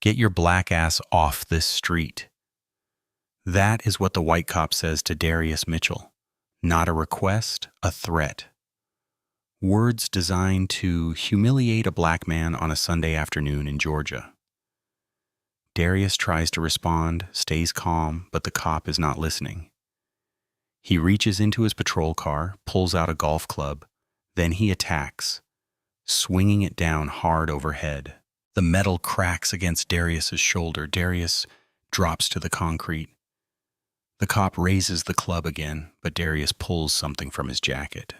Get your black ass off this street. That is what the white cop says to Darius Mitchell. Not a request, a threat. Words designed to humiliate a black man on a Sunday afternoon in Georgia. Darius tries to respond, stays calm, but the cop is not listening. He reaches into his patrol car, pulls out a golf club, then he attacks, swinging it down hard overhead. The metal cracks against Darius's shoulder. Darius drops to the concrete. The cop raises the club again, but Darius pulls something from his jacket.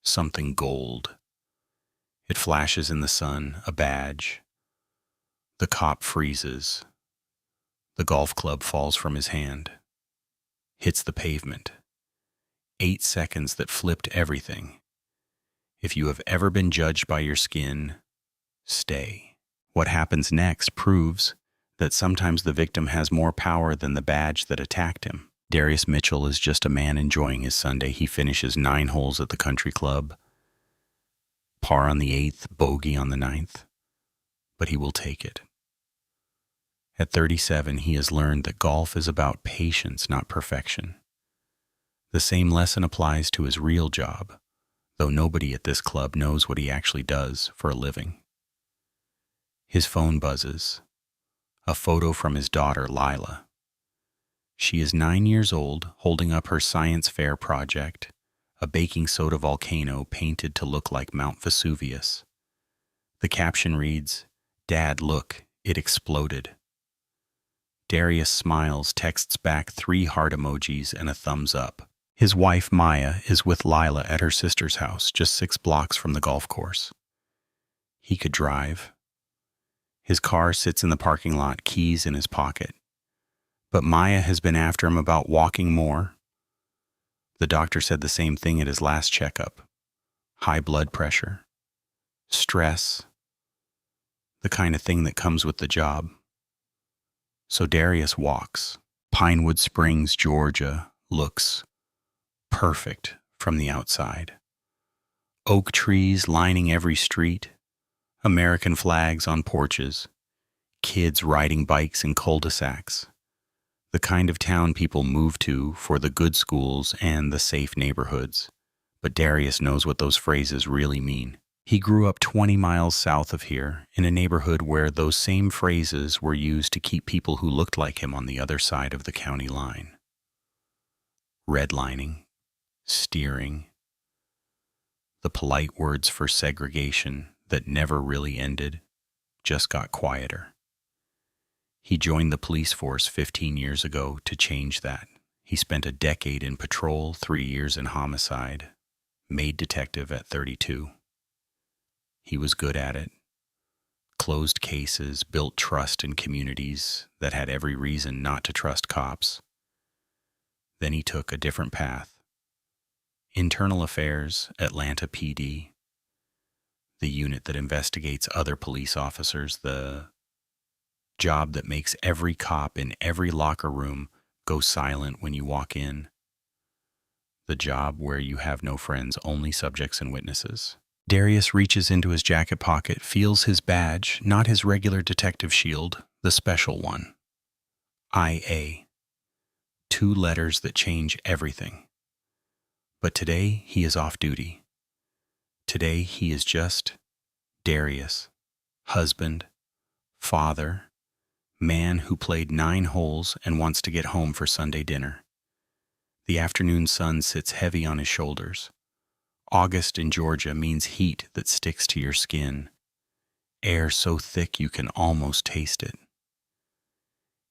Something gold. It flashes in the sun, a badge. The cop freezes. The golf club falls from his hand. Hits the pavement. 8 seconds that flipped everything. If you have ever been judged by your skin, stay. What happens next proves that sometimes the victim has more power than the badge that attacked him. Darius Mitchell is just a man enjoying his Sunday. He finishes 9 holes at the country club, par on the 8th, bogey on the 9th, but he will take it. At 37, he has learned that golf is about patience, not perfection. The same lesson applies to his real job, though nobody at this club knows what he actually does for a living. His phone buzzes. A photo from his daughter, Lila. She is 9 years old, holding up her science fair project, a baking soda volcano painted to look like Mount Vesuvius. The caption reads, "Dad, look, it exploded." Darius smiles, texts back 3 heart emojis and a thumbs up. His wife, Maya, is with Lila at her sister's house, just 6 blocks from the golf course. He could drive. His car sits in the parking lot, keys in his pocket. But Maya has been after him about walking more. The doctor said the same thing at his last checkup. High blood pressure. Stress. The kind of thing that comes with the job. So Darius walks. Pinewood Springs, Georgia, looks perfect from the outside. Oak trees lining every street. American flags on porches. Kids riding bikes in cul-de-sacs. The kind of town people move to for the good schools and the safe neighborhoods. But Darius knows what those phrases really mean. He grew up 20 miles south of here, in a neighborhood where those same phrases were used to keep people who looked like him on the other side of the county line. Redlining, steering, the polite words for segregation that never really ended, just got quieter. He joined the police force 15 years ago to change that. He spent a decade in patrol, 3 years in homicide, made detective at 32. He was good at it. Closed cases, built trust in communities that had every reason not to trust cops. Then he took a different path. Internal Affairs, Atlanta PD, the unit that investigates other police officers, the job that makes every cop in every locker room go silent when you walk in. The job where you have no friends, only subjects and witnesses. Darius reaches into his jacket pocket, feels his badge, not his regular detective shield, the special one. IA. 2 letters that change everything. But today he is off duty. Today he is just Darius, husband, father, man who played 9 holes and wants to get home for Sunday dinner. The afternoon sun sits heavy on his shoulders. August in Georgia means heat that sticks to your skin, air so thick you can almost taste it.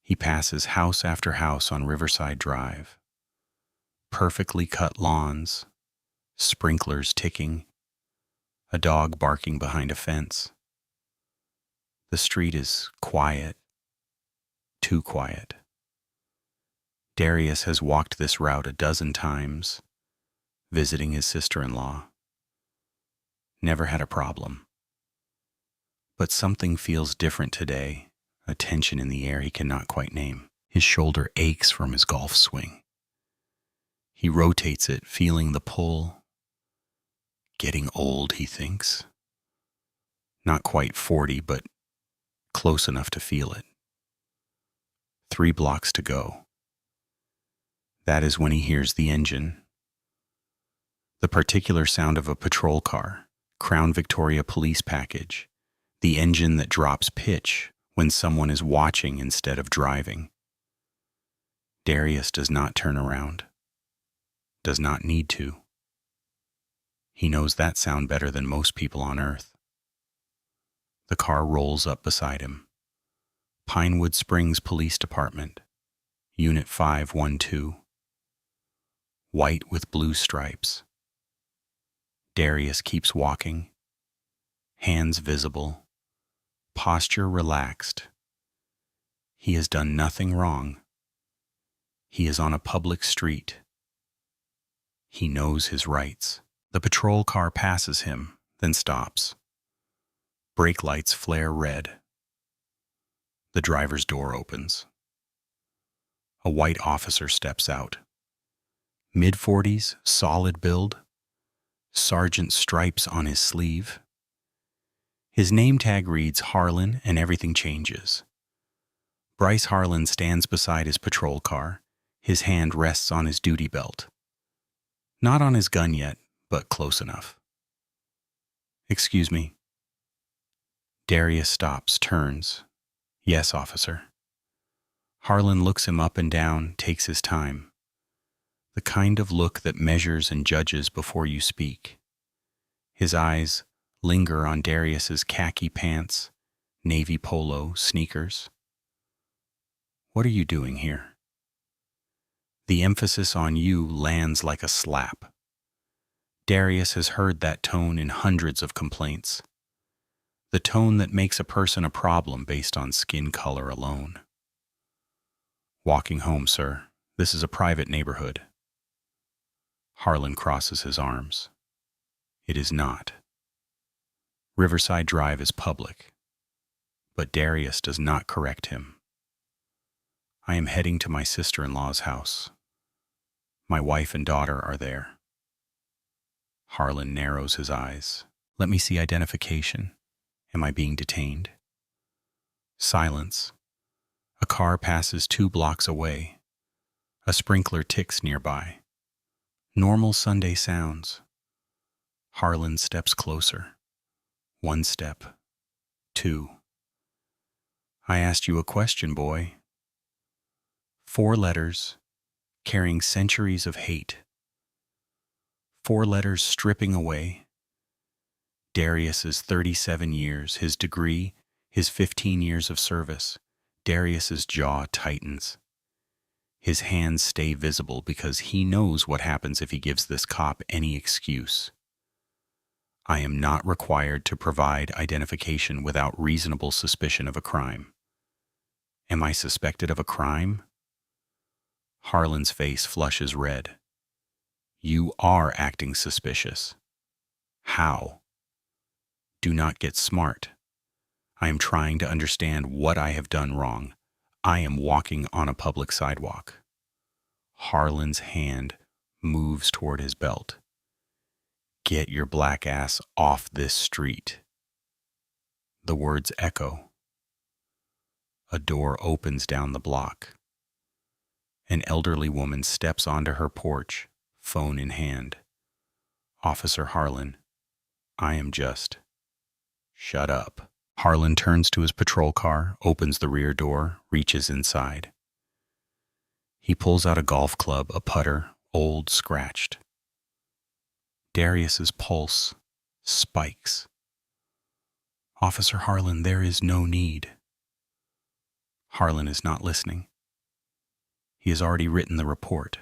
He passes house after house on Riverside Drive. Perfectly cut lawns, sprinklers ticking, a dog barking behind a fence. The street is quiet. Too quiet. Darius has walked this route a dozen times, visiting his sister-in-law. Never had a problem. But something feels different today, a tension in the air he cannot quite name. His shoulder aches from his golf swing. He rotates it, feeling the pull. Getting old, he thinks. Not quite 40, but close enough to feel it. 3 blocks to go. That is when he hears the engine. The particular sound of a patrol car, Crown Victoria police package, the engine that drops pitch when someone is watching instead of driving. Darius does not turn around. Does not need to. He knows that sound better than most people on Earth. The car rolls up beside him. Pinewood Springs Police Department, Unit 512. White with blue stripes. Darius keeps walking, hands visible, posture relaxed. He has done nothing wrong. He is on a public street. He knows his rights. The patrol car passes him, then stops. Brake lights flare red. The driver's door opens. A white officer steps out. Mid-40s, solid build, sergeant stripes on his sleeve. His name tag reads Harlan, and everything changes. Bryce Harlan stands beside his patrol car. His hand rests on his duty belt. Not on his gun yet, but close enough. "Excuse me." Darius stops, turns. "Yes, officer." Harlan looks him up and down, takes his time. The kind of look that measures and judges before you speak. His eyes linger on Darius's khaki pants, navy polo, sneakers. "What are you doing here?" The emphasis on "you" lands like a slap. Darius has heard that tone in hundreds of complaints. The tone that makes a person a problem based on skin color alone. "Walking home, sir. This is a private neighborhood." Harlan crosses his arms. It is not. Riverside Drive is public. But Darius does not correct him. "I am heading to my sister-in-law's house. My wife and daughter are there." Harlan narrows his eyes. "Let me see identification. Am I being detained?" Silence. A car passes 2 blocks away. A sprinkler ticks nearby. Normal Sunday sounds. Harlan steps closer. 1 step. 2. "I asked you a question, boy." 4 letters, carrying centuries of hate. 4 letters stripping away. Darius's 37 years, his degree, his 15 years of service. Darius's jaw tightens. His hands stay visible because he knows what happens if he gives this cop any excuse. "I am not required to provide identification without reasonable suspicion of a crime." Am I suspected of a crime? Harlan's face flushes red. "You are acting suspicious." "How?" "Do not get smart. I am trying to understand what I have done wrong. I am walking on a public sidewalk." Harlan's hand moves toward his belt. "Get your black ass off this street." The words echo. A door opens down the block. An elderly woman steps onto her porch, phone in hand. "Officer Harlan, I am just..." "Shut up." Harlan turns to his patrol car, opens the rear door, reaches inside. He pulls out a golf club, a putter, old, scratched. Darius's pulse spikes. "Officer Harlan, there is no need." Harlan is not listening. He has already written the report.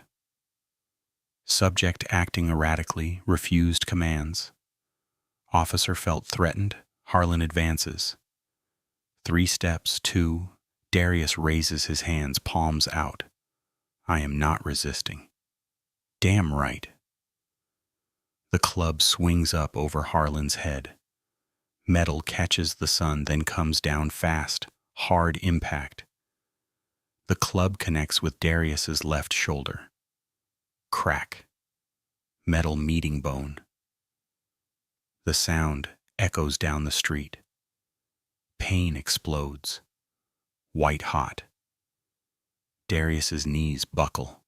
Subject acting erratically, refused commands. Officer felt threatened. Harlan advances. 3 steps, 2. Darius raises his hands, palms out. "I am not resisting." "Damn right." The club swings up over Harlan's head. Metal catches the sun, then comes down fast, hard impact. The club connects with Darius's left shoulder. Crack. Metal meeting bone. The sound echoes down the street. Pain explodes. White hot. Darius's knees buckle.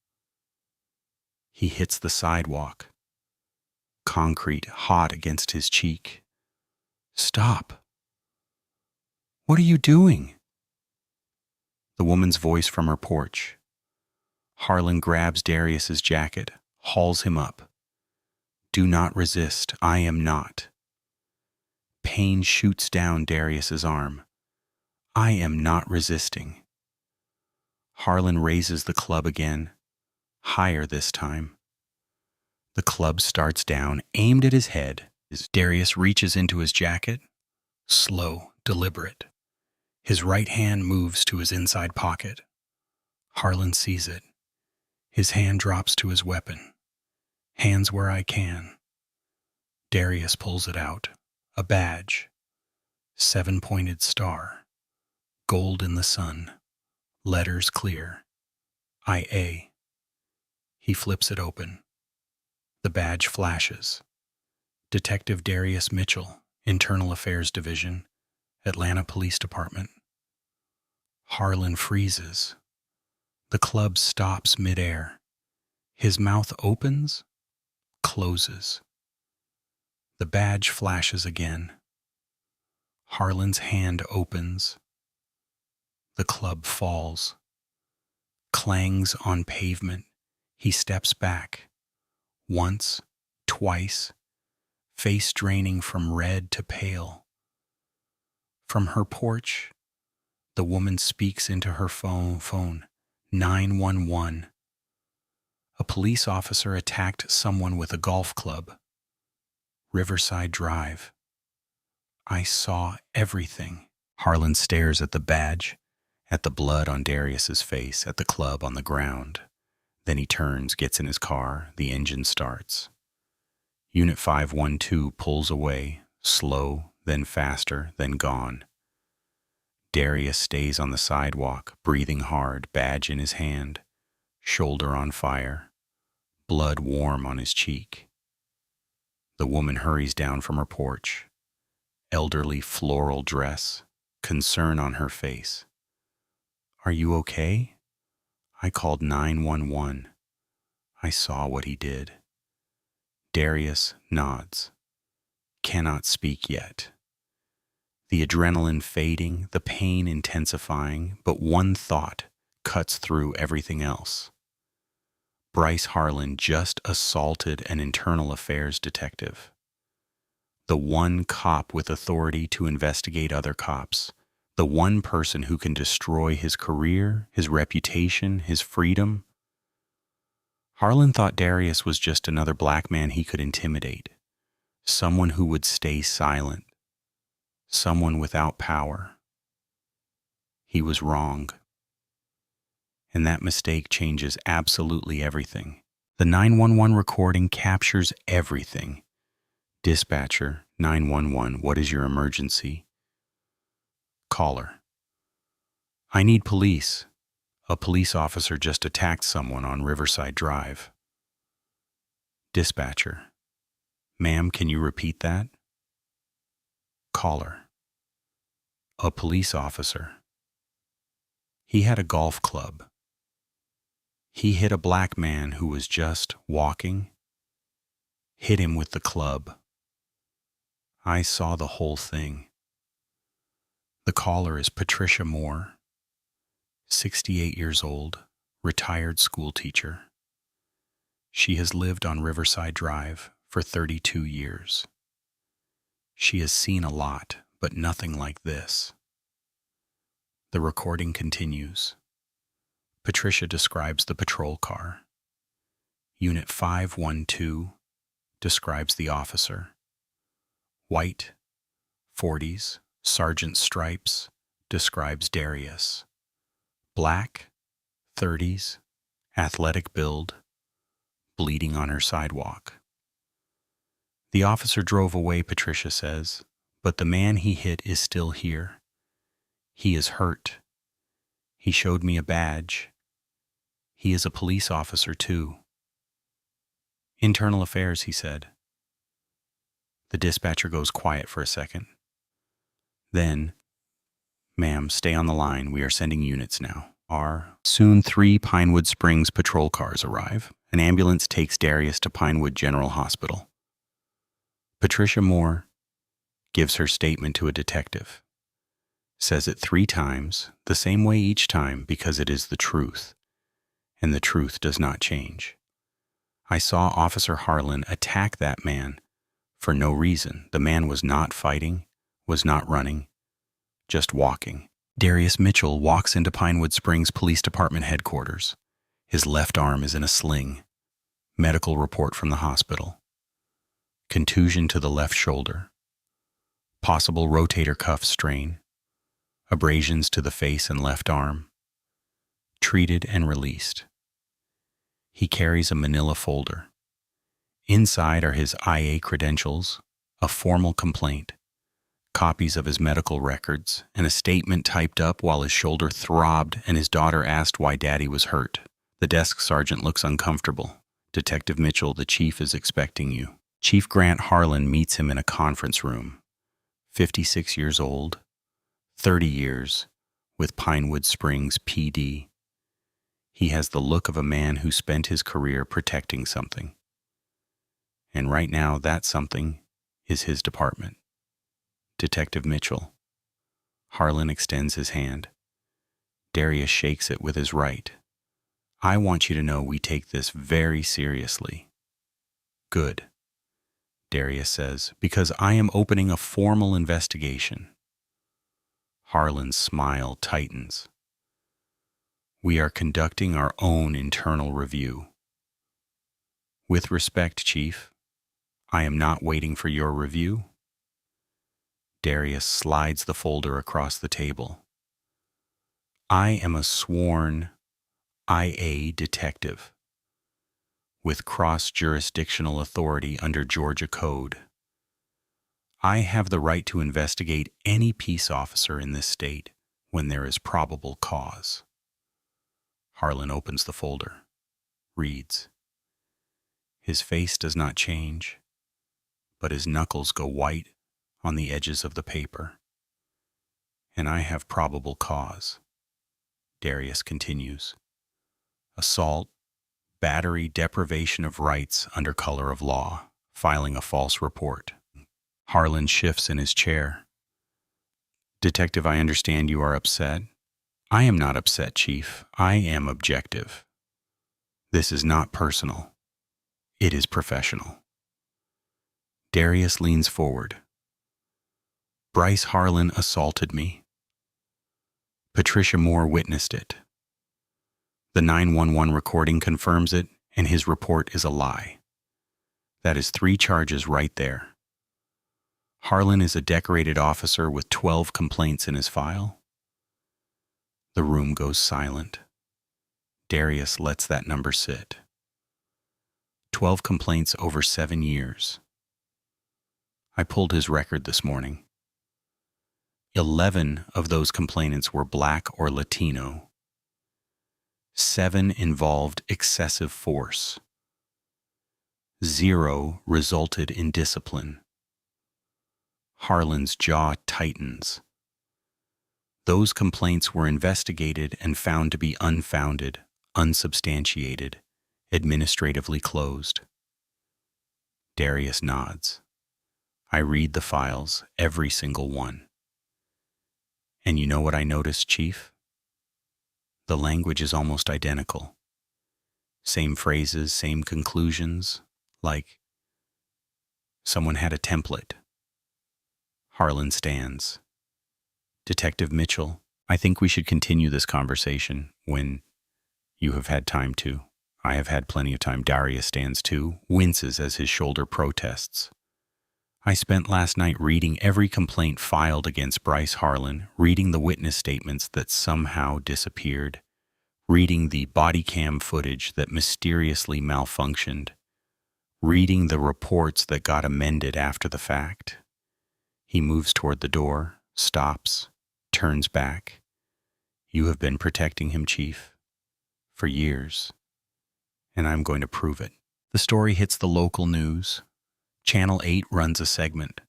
He hits the sidewalk. Concrete hot against his cheek. Stop. What are you doing? The woman's voice from her porch. Harlan grabs Darius's jacket, hauls him up. Do not resist, I am not. Pain shoots down Darius's arm. I am not resisting. Harlan raises the club again, higher this time. The club starts down, aimed at his head. Darius reaches into his jacket, slow, deliberate. His right hand moves to his inside pocket. Harlan sees it. His hand drops to his weapon. Hands where I can. Darius pulls it out. A badge. 7-pointed star. Gold in the sun. Letters clear. IA. He flips it open. The badge flashes. Detective Darius Mitchell, Internal Affairs Division, Atlanta Police Department. Harlan freezes. The club stops midair. His mouth opens, closes. The badge flashes again. Harlan's hand opens. The club falls. Clangs on pavement. He steps back. Once, twice, face draining from red to pale. From her porch, the woman speaks into her phone. 911. A police officer attacked someone with a golf club. Riverside Drive. I saw everything. Harlan stares at the badge, at the blood on Darius's face, at the club on the ground. Then he turns, gets in his car, the engine starts. Unit 512 pulls away, slow, then faster, then gone. Darius stays on the sidewalk, breathing hard, badge in his hand, shoulder on fire, blood warm on his cheek. The woman hurries down from her porch, elderly floral dress, concern on her face. Are you okay? I called 911. I saw what he did. Darius nods. Cannot speak yet. The adrenaline fading, the pain intensifying, but one thought cuts through everything else. Bryce Harlan just assaulted an internal affairs detective. The one cop with authority to investigate other cops. The one person who can destroy his career, his reputation, his freedom. Harlan thought Darius was just another black man he could intimidate. Someone who would stay silent. Someone without power. He was wrong. And that mistake changes absolutely everything. The 911 recording captures everything. Dispatcher, 911, what is your emergency? Caller. I need police. A police officer just attacked someone on Riverside Drive. Dispatcher. Ma'am, can you repeat that? Caller. A police officer. He had a golf club. He hit a black man who was just walking. Hit him with the club. I saw the whole thing. The caller is Patricia Moore, 68 years old, retired school teacher. She has lived on Riverside Drive for 32 years. She has seen a lot, but nothing like this. The recording continues. Patricia describes the patrol car. Unit 512 describes the officer. White, 40s, sergeant stripes, describes Darius. Black, 30s, athletic build, bleeding on her sidewalk. The officer drove away, Patricia says, but the man he hit is still here. He is hurt. He showed me a badge. He is a police officer, too. Internal Affairs, he said. The dispatcher goes quiet for a second. Then, ma'am, stay on the line. We are sending units now. Soon 3 Pinewood Springs patrol cars arrive. An ambulance takes Darius to Pinewood General Hospital. Patricia Moore gives her statement to a detective. Says it 3 times, the same way each time, because it is the truth, and the truth does not change. I saw Officer Harlan attack that man for no reason. The man was not fighting, was not running, just walking. Darius Mitchell walks into Pinewood Springs Police Department headquarters. His left arm is in a sling. Medical report from the hospital. Contusion to the left shoulder. Possible rotator cuff strain. Abrasions to the face and left arm. Treated and released. He carries a manila folder. Inside are his IA credentials, a formal complaint, copies of his medical records, and a statement typed up while his shoulder throbbed and his daughter asked why Daddy was hurt. The desk sergeant looks uncomfortable. Detective Mitchell, the chief is expecting you. Chief Grant Harlan meets him in a conference room. 56 years old, 30 years, with Pinewood Springs PD. He has the look of a man who spent his career protecting something. And right now, that something is his department. Detective Mitchell. Harlan extends his hand. Darius shakes it with his right. I want you to know we take this very seriously. Good, Darius says, because I am opening a formal investigation. Harlan's smile tightens. We are conducting our own internal review. With respect, Chief, I am not waiting for your review. Darius slides the folder across the table. I am a sworn IA detective with cross-jurisdictional authority under Georgia Code. I have the right to investigate any peace officer in this state when there is probable cause. Harlan opens the folder, reads. His face does not change, but his knuckles go white on the edges of the paper. And I have probable cause. Darius continues. Assault, battery, deprivation of rights under color of law, filing a false report. Harlan shifts in his chair. Detective, I understand you are upset. I am not upset, Chief. I am objective. This is not personal. It is professional. Darius leans forward. Bryce Harlan assaulted me. Patricia Moore witnessed it. The 911 recording confirms it, and his report is a lie. That is 3 charges right there. Harlan is a decorated officer with 12 complaints in his file. The room goes silent. Darius lets that number sit. 12 complaints over 7 years. I pulled his record this morning. 11 of those complainants were Black or Latino. 7 involved excessive force. 0 resulted in discipline. Harlan's jaw tightens. Those complaints were investigated and found to be unfounded, unsubstantiated, administratively closed. Darius nods. I read the files, every single one. And you know what I noticed, Chief? The language is almost identical. Same phrases, same conclusions, like someone had a template. Harlan stands. Detective Mitchell, I think we should continue this conversation when you have had time to. I have had plenty of time. Darius stands too, winces as his shoulder protests. I spent last night reading every complaint filed against Bryce Harlan, reading the witness statements that somehow disappeared, reading the body cam footage that mysteriously malfunctioned, reading the reports that got amended after the fact. He moves toward the door, stops, turns back. You have been protecting him, Chief, for years, and I'm going to prove it. The story hits the local news. Channel 8 runs a segment.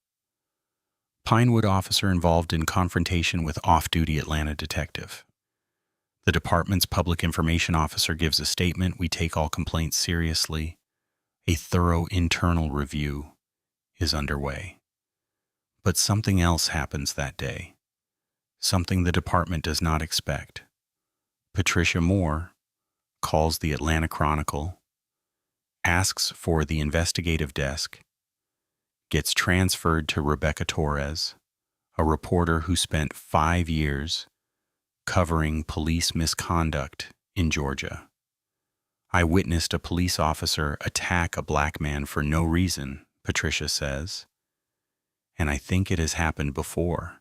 Pinewood officer involved in confrontation with off-duty Atlanta detective. The department's public information officer gives a statement. We take all complaints seriously. A thorough internal review is underway. But something else happens that day. Something the department does not expect. Patricia Moore calls the Atlanta Chronicle, asks for the investigative desk, gets transferred to Rebecca Torres, a reporter who spent 5 years covering police misconduct in Georgia. I witnessed a police officer attack a black man for no reason, Patricia says, and I think it has happened before.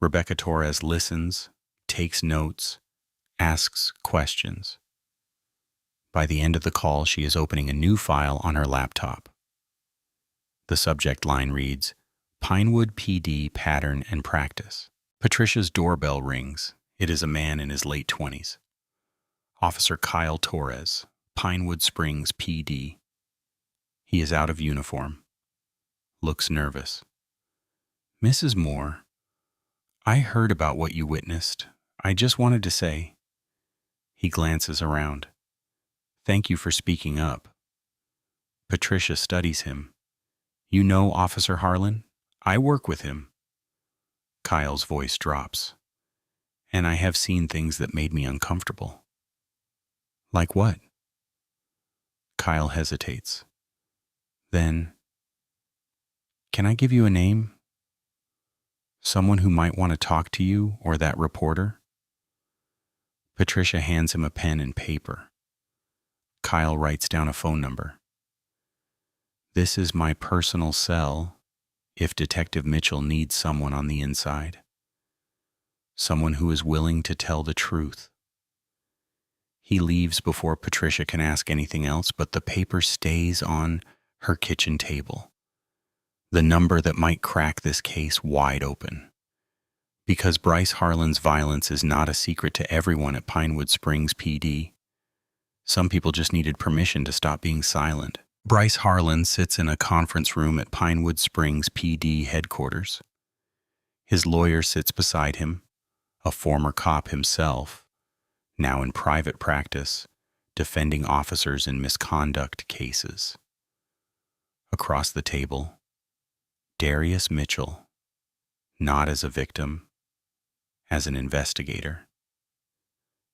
Rebecca Torres listens, takes notes, asks questions. By the end of the call, she is opening a new file on her laptop. The subject line reads, Pinewood PD Pattern and Practice. Patricia's doorbell rings. It is a man in his late 20s. Officer Kyle Torres, Pinewood Springs PD. He is out of uniform. Looks nervous. Mrs. Moore, I heard about what you witnessed. I just wanted to say. He glances around. Thank you for speaking up. Patricia studies him. You know Officer Harlan? I work with him. Kyle's voice drops. And I have seen things that made me uncomfortable. Like what? Kyle hesitates. Then, can I give you a name? Someone who might want to talk to you or that reporter? Patricia hands him a pen and paper. Kyle writes down a phone number. This is my personal cell if Detective Mitchell needs someone on the inside. Someone who is willing to tell the truth. He leaves before Patricia can ask anything else, but the paper stays on her kitchen table. The number that might crack this case wide open. Because Bryce Harlan's violence is not a secret to everyone at Pinewood Springs PD. Some people just needed permission to stop being silent. Bryce Harlan sits in a conference room at Pinewood Springs PD headquarters. His lawyer sits beside him, a former cop himself, now in private practice, defending officers in misconduct cases. Across the table, Darius Mitchell, not as a victim, as an investigator.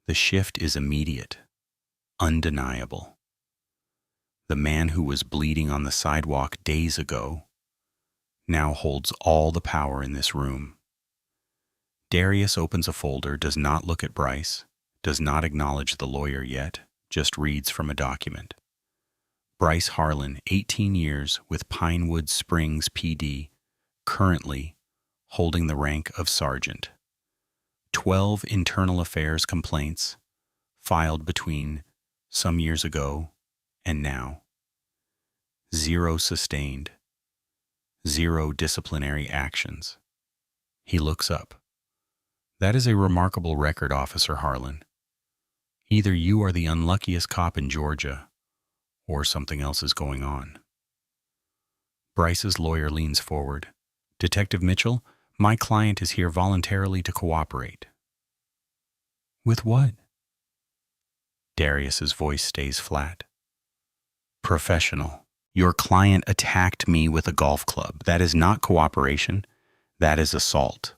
The shift is immediate, undeniable. The man who was bleeding on the sidewalk days ago now holds all the power in this room. Darius opens a folder, does not look at Bryce, does not acknowledge the lawyer yet, just reads from a document. Bryce Harlan, 18 years with Pinewood Springs PD, currently holding the rank of sergeant. 12 internal affairs complaints filed between some years ago and now. 0 sustained. 0 disciplinary actions. He looks up. That is a remarkable record, Officer Harlan. Either you are the unluckiest cop in Georgia, or something else is going on. Bryce's lawyer leans forward. Detective Mitchell, my client is here voluntarily to cooperate. With what? Darius's voice stays flat. Professional. Your client attacked me with a golf club. That is not cooperation. That is assault.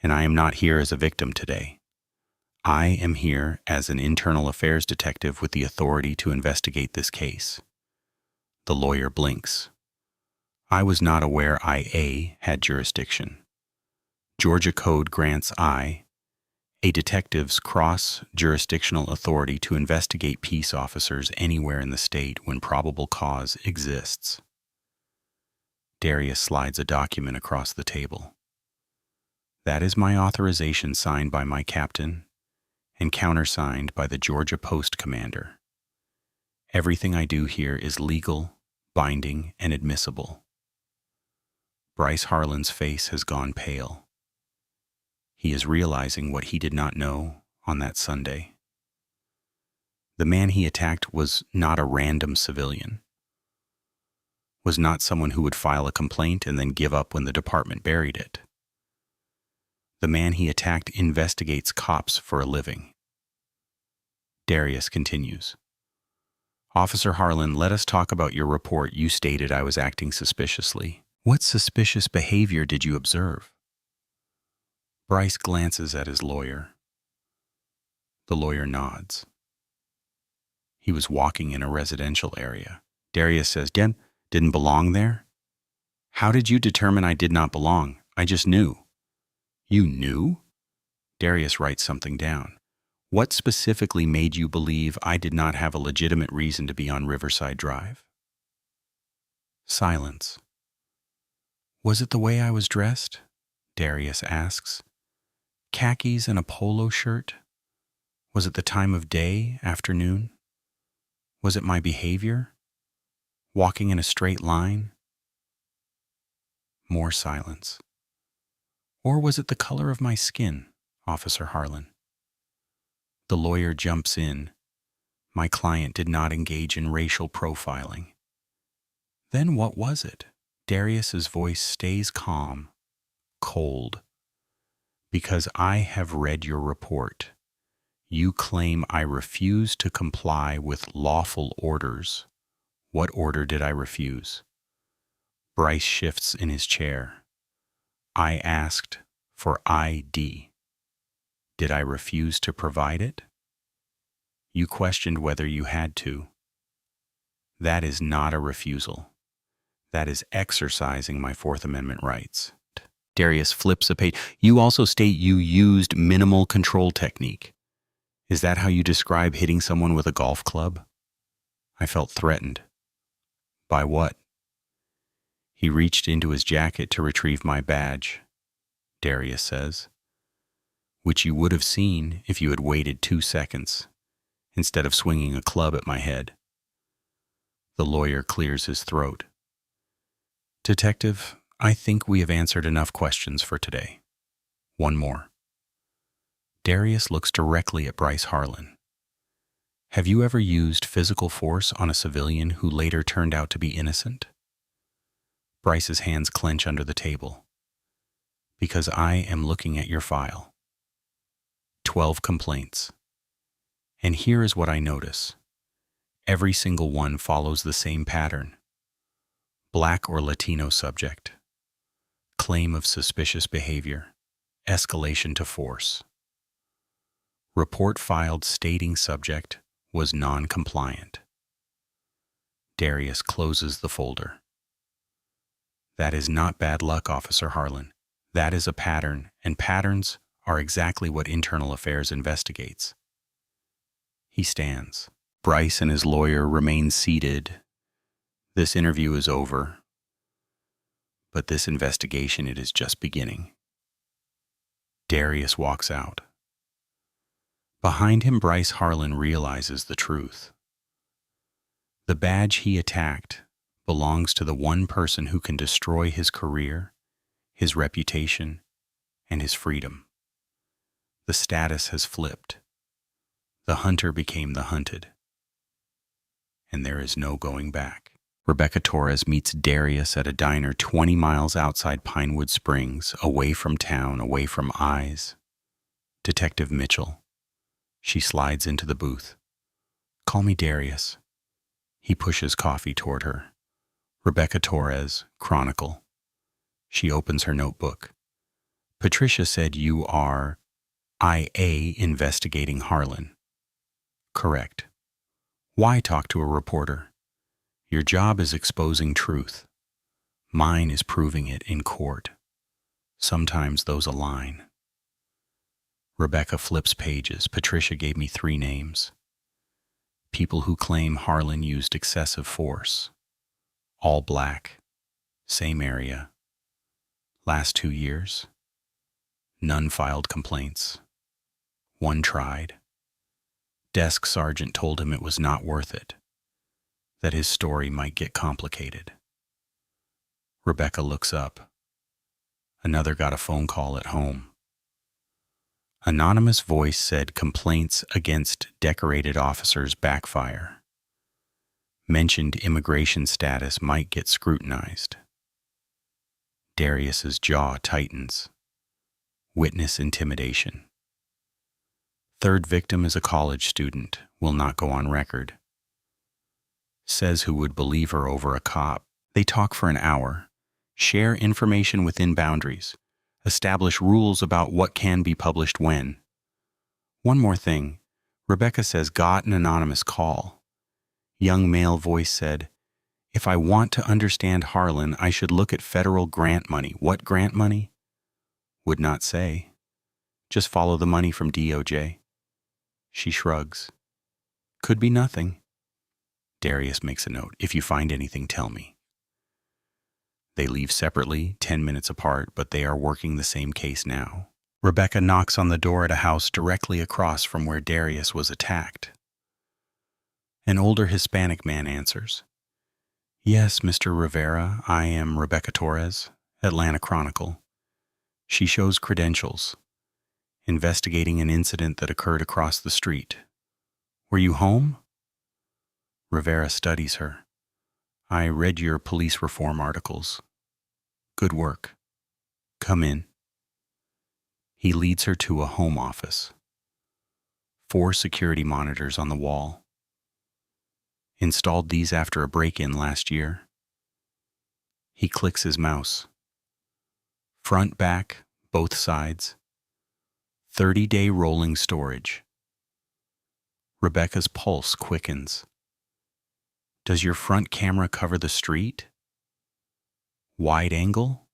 And I am not here as a victim today. I am here as an internal affairs detective with the authority to investigate this case. The lawyer blinks. I was not aware IA had jurisdiction. Georgia Code grants I, a detective's cross-jurisdictional authority to investigate peace officers anywhere in the state when probable cause exists. Darius slides a document across the table. That is my authorization signed by my captain and countersigned by the Georgia Post commander. Everything I do here is legal, binding, and admissible. Bryce Harlan's face has gone pale. He is realizing what he did not know on that Sunday. The man he attacked was not a random civilian, was not someone who would file a complaint and then give up when the department buried it. The man he attacked investigates cops for a living. Darius continues. Officer Harlan, let us talk about your report. You stated I was acting suspiciously. What suspicious behavior did you observe? Bryce glances at his lawyer. The lawyer nods. He was walking in a residential area. Darius says, didn't belong there? How did you determine I did not belong? I just knew. You knew? Darius writes something down. What specifically made you believe I did not have a legitimate reason to be on Riverside Drive? Silence. Was it the way I was dressed? Darius asks. Khakis and a polo shirt? Was it the time of day, afternoon? Was it my behavior? Walking in a straight line? More silence. Or was it the color of my skin, Officer Harlan? The lawyer jumps in. My client did not engage in racial profiling. Then what was it? Darius's voice stays calm, cold. Because I have read your report. You claim I refuse to comply with lawful orders. What order did I refuse? Bryce shifts in his chair. I asked for ID. Did I refuse to provide it? You questioned whether you had to. That is not a refusal. That is exercising my Fourth Amendment rights. Darius flips a page. You also state you used minimal control technique. Is that how you describe hitting someone with a golf club? I felt threatened. By what? He reached into his jacket to retrieve my badge, Darius says, which you would have seen if you had waited 2 seconds instead of swinging a club at my head. The lawyer clears his throat. Detective, I think we have answered enough questions for today. One more. Darius looks directly at Bryce Harlan. Have you ever used physical force on a civilian who later turned out to be innocent? Bryce's hands clench under the table. Because I am looking at your file. 12 complaints. And here is what I notice. Every single one follows the same pattern. Black or Latino subject. Claim of suspicious behavior. Escalation to force. Report filed stating subject was non-compliant. Darius closes the folder. That is not bad luck, Officer Harlan. That is a pattern, and patterns are exactly what Internal Affairs investigates. He stands. Bryce and his lawyer remain seated. This interview is over, but this investigation, it is just beginning. Darius walks out. Behind him, Bryce Harlan realizes the truth. The badge he attacked belongs to the one person who can destroy his career, his reputation, and his freedom. The status has flipped. The hunter became the hunted. And there is no going back. Rebecca Torres meets Darius at a diner 20 miles outside Pinewood Springs, away from town, away from eyes. Detective Mitchell. She slides into the booth. Call me Darius. He pushes coffee toward her. Rebecca Torres, Chronicle. She opens her notebook. Patricia said you are IA investigating Harlan. Correct. Why talk to a reporter? Your job is exposing truth. Mine is proving it in court. Sometimes those align. Rebecca flips pages. Patricia gave me 3 names. People who claim Harlan used excessive force. All black. Same area. Last 2 years. None filed complaints. 1 tried. Desk sergeant told him it was not worth it, that his story might get complicated. Rebecca looks up. Another got a phone call at home. Anonymous voice said complaints against decorated officers backfire. Mentioned immigration status might get scrutinized. Darius's jaw tightens. Witness intimidation. Third victim is a college student, will not go on record. Says who would believe her over a cop. They talk for an hour, share information within boundaries, establish rules about what can be published when. One more thing, Rebecca says got an anonymous call. Young male voice said, "If I want to understand Harlan, I should look at federal grant money." What grant money? Would not say. Just follow the money from DOJ. She shrugs. Could be nothing. Darius makes a note. If you find anything, tell me. They leave separately, 10 minutes apart, but they are working the same case now. Rebecca knocks on the door at a house directly across from where Darius was attacked. An older Hispanic man answers. Yes, Mr. Rivera, I am Rebecca Torres, Atlanta Chronicle. She shows credentials, investigating an incident that occurred across the street. Were you home? Rivera studies her. I read your police reform articles. Good work. Come in. He leads her to a home office. 4 security monitors on the wall. Installed these after a break-in last year. He clicks his mouse. Front, back, both sides. 30-day rolling storage. Rebecca's pulse quickens. Does your front camera cover the street? Wide angle?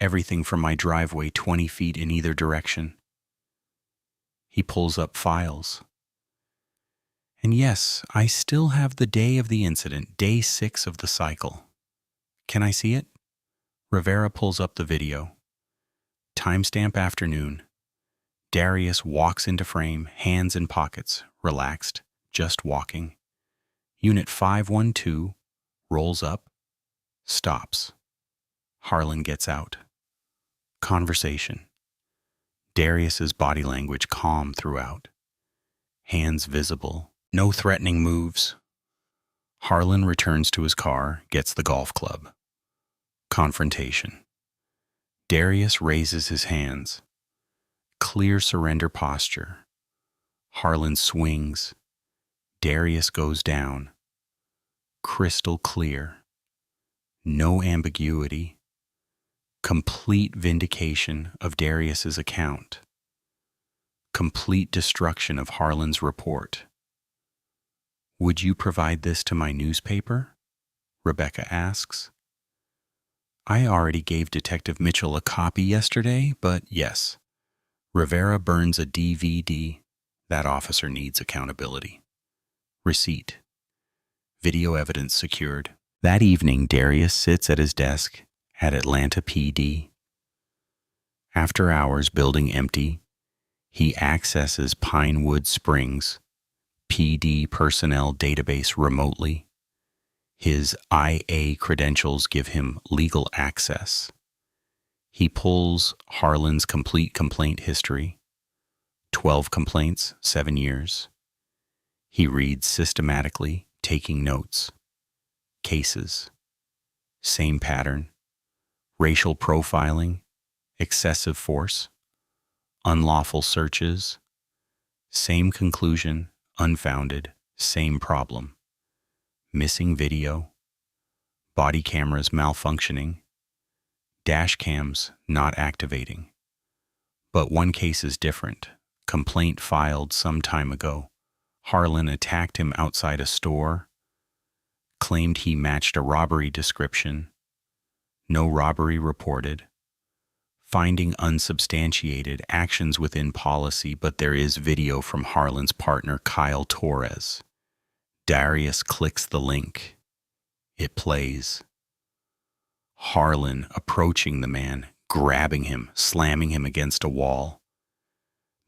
Everything from my driveway 20 feet in either direction. He pulls up files. And yes, I still have the day of the incident, day 6 of the cycle. Can I see it? Rivera pulls up the video. Timestamp afternoon. Darius walks into frame, hands in pockets, relaxed, just walking. Unit 512 rolls up, stops. Harlan gets out. Conversation. Darius's body language calm throughout. Hands visible, no threatening moves. Harlan returns to his car, gets the golf club. Confrontation. Darius raises his hands. Clear surrender posture. Harlan swings. Darius goes down. Crystal clear. No ambiguity. Complete vindication of Darius's account. Complete destruction of Harlan's report. Would you provide this to my newspaper? Rebecca asks. I already gave Detective Mitchell a copy yesterday, but yes. Rivera burns a DVD. That officer needs accountability. Receipt. Video evidence secured. That evening, Darius sits at his desk at Atlanta PD. After hours building empty, he accesses Pinewood Springs PD personnel database remotely. His IA credentials give him legal access. He pulls Harlan's complete complaint history. 12 complaints, 7 years. He reads systematically, taking notes. Cases. Same pattern. Racial profiling. Excessive force. Unlawful searches. Same conclusion, unfounded, same problem. Missing video. Body cameras malfunctioning. Dash cams not activating. But one case is different. Complaint filed some time ago. Harlan attacked him outside a store. Claimed he matched a robbery description. No robbery reported. Finding unsubstantiated, actions within policy, but there is video from Harlan's partner Kyle Torres. Darius clicks the link. It plays. Harlan approaching the man, grabbing him, slamming him against a wall.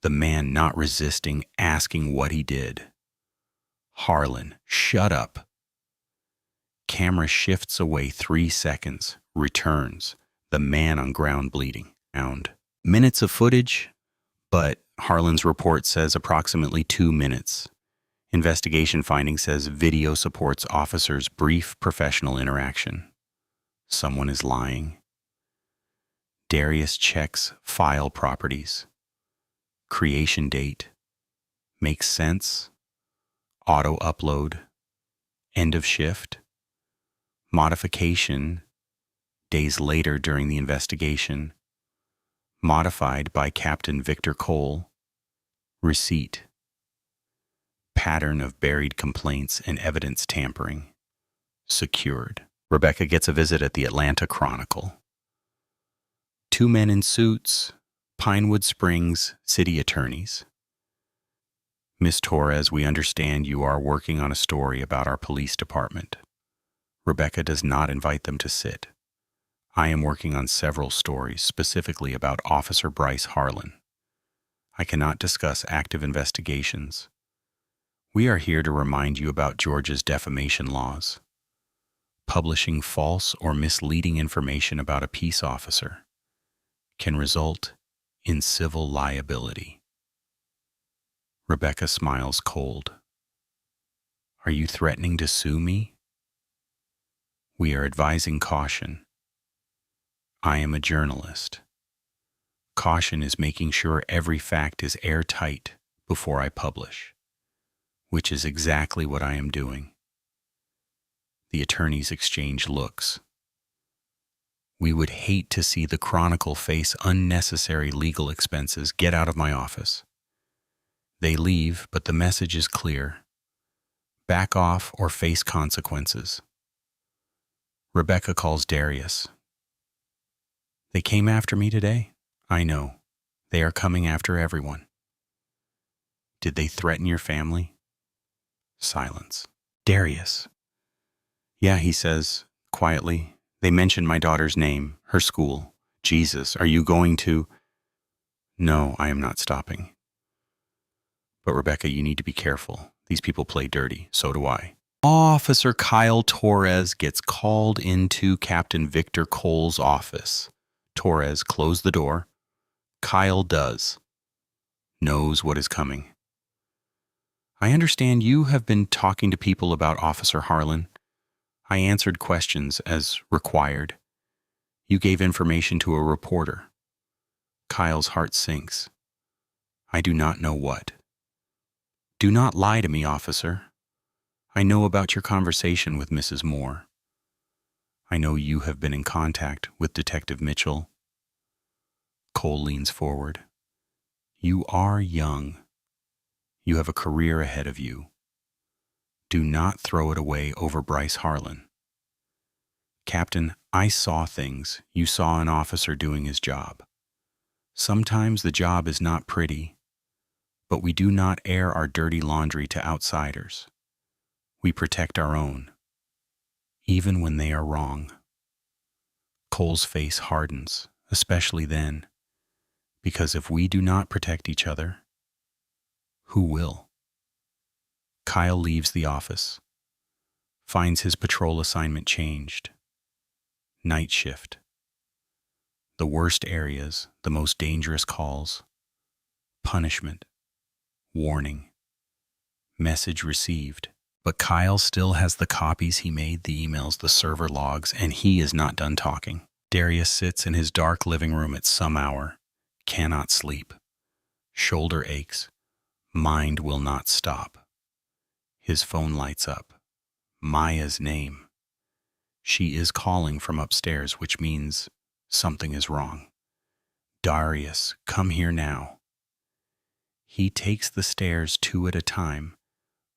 The man not resisting, asking what he did. Harlan, shut up. Camera shifts away 3 seconds, returns. The man on ground bleeding. Minutes of footage, but Harlan's report says approximately 2 minutes. Investigation finding says video supports officers' brief professional interaction. Someone is lying. Darius checks file properties. creation date, makes sense, auto upload, end of shift, modification, days later during the investigation, modified by Captain Victor Cole, receipt, pattern of buried complaints and evidence tampering, secured. Rebecca gets a visit at the Atlanta Chronicle. Two men in suits, Pinewood Springs city attorneys. Miss Torres, we understand you are working on a story about our police department. Rebecca does not invite them to sit. I am working on several stories, specifically about Officer Bryce Harlan. I cannot discuss active investigations. We are here to remind you about Georgia's defamation laws. Publishing false or misleading information about a peace officer can result in civil liability. Rebecca smiles cold. Are you threatening to sue me? We are advising caution. I am a journalist. Caution is making sure every fact is airtight before I publish, which is exactly what I am doing. The attorneys exchange looks. We would hate to see the Chronicle face unnecessary legal expenses. Get out of my office. They leave, but the message is clear. Back off or face consequences. Rebecca calls Darius. They came after me today? I know. They are coming after everyone. Did they threaten your family? Silence. Darius. Yeah, he says, quietly. They mentioned my daughter's name, her school. Jesus, are you going to? No, I am not stopping. But Rebecca, you need to be careful. These people play dirty. So do I. Officer Kyle Torres gets called into Captain Victor Cole's office. Torres closed the door. Kyle does. Knows what is coming. I understand you have been talking to people about Officer Harlan. I answered questions as required. You gave information to a reporter. Kyle's heart sinks. I do not know what. Do not lie to me, officer. I know about your conversation with Mrs. Moore. I know you have been in contact with Detective Mitchell. Cole leans forward. You are young. You have a career ahead of you. Do not throw it away over Bryce Harlan. Captain, I saw things. You saw an officer doing his job. Sometimes the job is not pretty, but we do not air our dirty laundry to outsiders. We protect our own, even when they are wrong. Cole's face hardens, especially then, because if we do not protect each other, who will? Kyle leaves the office, finds his patrol assignment changed. Night shift. The worst areas, the most dangerous calls. Punishment. Warning. Message received. But Kyle still has the copies he made, the emails, the server logs, and he is not done talking. Darius sits in his dark living room at some hour, cannot sleep. Shoulder aches. Mind will not stop. His phone lights up. Maya's name. She is calling from upstairs, which means something is wrong. Darius, come here now. He takes the stairs two at a time,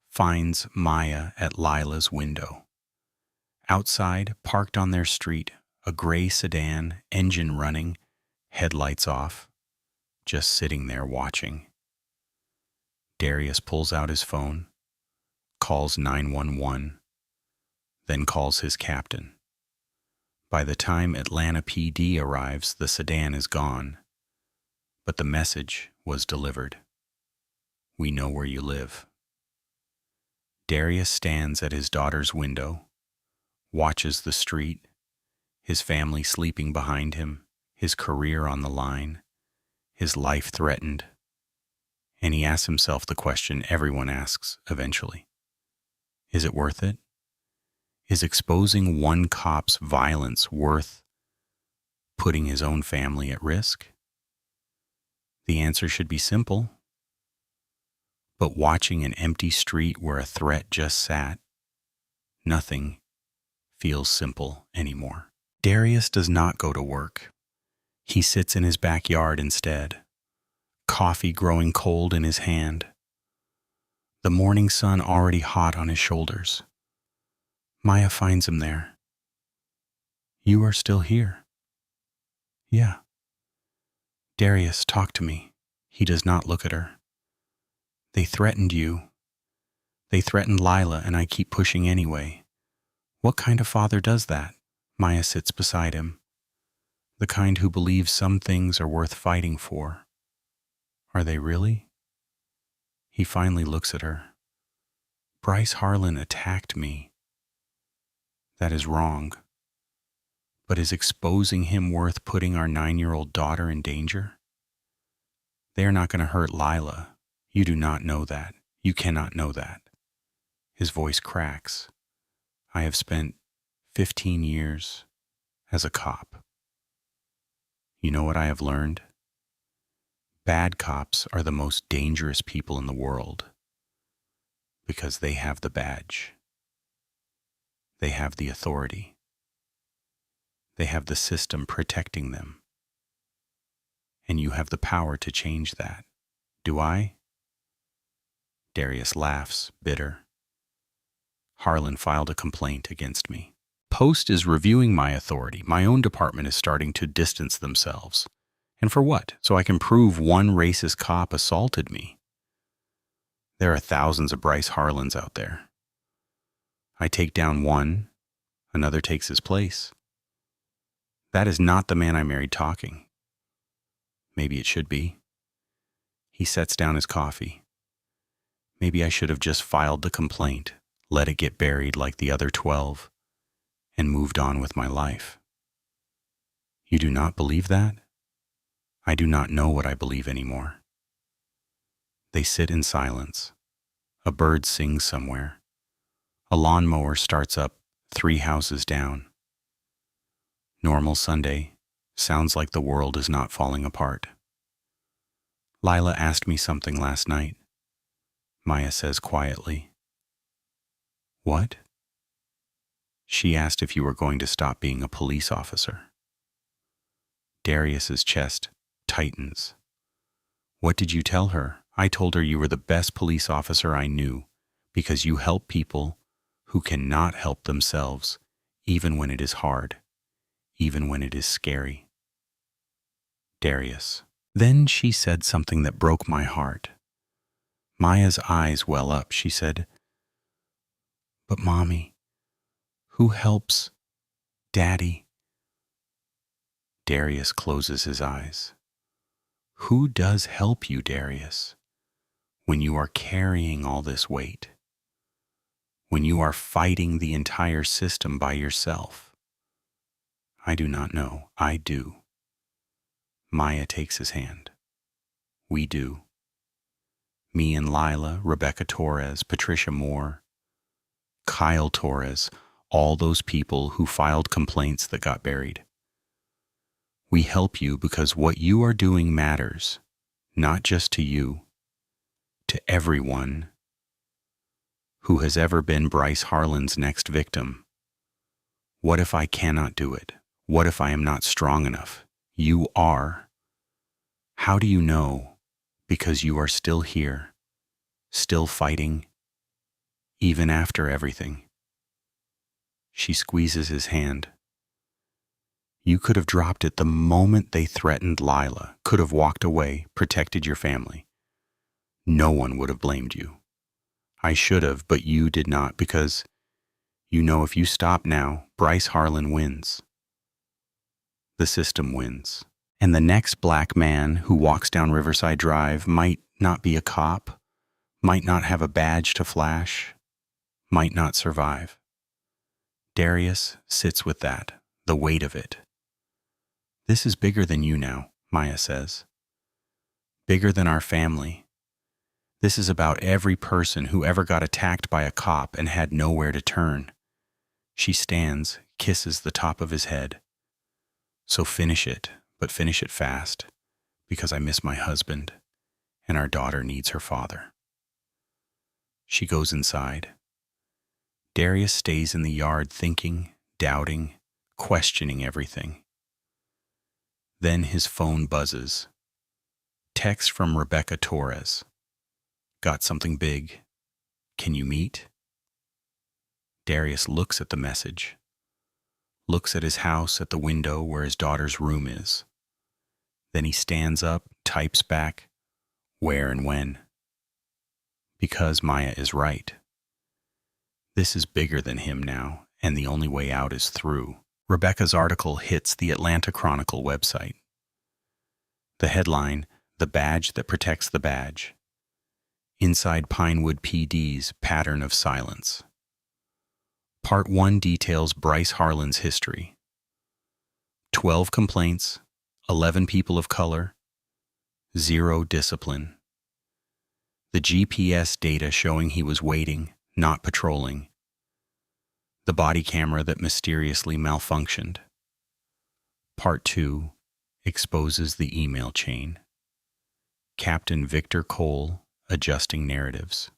finds Maya at Lila's window. Outside, parked on their street, a gray sedan, engine running, headlights off, just sitting there watching. Darius pulls out his phone, calls 911, then calls his captain. By the time Atlanta PD arrives, the sedan is gone, but the message was delivered. We know where you live. Darius stands at his daughter's window, watches the street, his family sleeping behind him, his career on the line, his life threatened, and he asks himself the question everyone asks eventually. Is it worth it? Is exposing one cop's violence worth putting his own family at risk? The answer should be simple. But watching an empty street where a threat just sat, nothing feels simple anymore. Darius does not go to work. He sits in his backyard instead, coffee growing cold in his hand, the morning sun already hot on his shoulders. Maya finds him there. "You are still here?" "Yeah." "Darius, talk to me." He does not look at her. "They threatened you. They threatened Lila, and I keep pushing anyway. What kind of father does that?" Maya sits beside him. "The kind who believes some things are worth fighting for." "Are they really?" He finally looks at her. "Bryce Harlan attacked me." "That is wrong. But is exposing him worth putting our 9-year-old daughter in danger?" "They are not going to hurt Lila. You do not know that. You cannot know that." His voice cracks. "I have spent 15 years as a cop. You know what I have learned? Bad cops are the most dangerous people in the world because they have the badge. They have the authority. They have the system protecting them. And you have the power to change that. Do I?" Darius laughs, bitter. "Harlan filed a complaint against me. Post is reviewing my authority. My own department is starting to distance themselves. And for what? So I can prove one racist cop assaulted me. There are thousands of Bryce Harlans out there. I take down one, another takes his place. That is not the man I married talking. Maybe it should be." He sets down his coffee. "Maybe I should have just filed the complaint, let it get buried like the other 12, and moved on with my life." "You do not believe that?" "I do not know what I believe anymore." They sit in silence. A bird sings somewhere. A lawnmower starts up 3 houses down. Normal Sunday. Sounds like the world is not falling apart. "Lila asked me something last night," Maya says quietly. "What?" "She asked if you were going to stop being a police officer." Darius's chest tightens. "What did you tell her?" "I told her you were the best police officer I knew because you help people who cannot help themselves, even when it is hard, even when it is scary." Darius. Then she said something that broke my heart. Maya's eyes well up. She said, "But Mommy, who helps Daddy?" Darius closes his eyes. "Who does help you, Darius, when you are carrying all this weight? When you are fighting the entire system by yourself?" "I do not know. I do." Maya takes his hand. "We do. Me and Lila, Rebecca Torres, Patricia Moore, Kyle Torres, all those people who filed complaints that got buried. We help you because what you are doing matters, not just to you, to everyone who has ever been Bryce Harlan's next victim. What if I cannot do it? What if I am not strong enough? You are. How do you know? Because you are still here, still fighting, even after everything." She squeezes his hand. "You could have dropped it the moment they threatened Lila, could have walked away, protected your family. No one would have blamed you. I should have, but you did not because you know if you stop now, Bryce Harlan wins. The system wins. And the next black man who walks down Riverside Drive might not be a cop, might not have a badge to flash, might not survive." Darius sits with that, the weight of it. "This is bigger than you now," Maya says. "Bigger than our family. This is about every person who ever got attacked by a cop and had nowhere to turn." She stands, kisses the top of his head. "So finish it, but finish it fast, because I miss my husband and our daughter needs her father. She goes inside. Darius stays in the yard thinking, doubting, questioning everything. Then his phone buzzes. Text from Rebecca Torres. Got something big. Can you meet? Darius looks at the message. Looks at his house at the window where his daughter's room is. Then he stands up, types back, where and when. Because Maya is right. This is bigger than him now, and the only way out is through. Rebecca's article hits the Atlanta Chronicle website. The headline, "The Badge That Protects the Badge." Inside Pinewood PD's Pattern of Silence. Part 1 details Bryce Harlan's history. 12 complaints, 11 people of color, 0 discipline. The GPS data showing he was waiting, not patrolling. The body camera that mysteriously malfunctioned. Part 2 exposes the email chain. Captain Victor Cole adjusting narratives.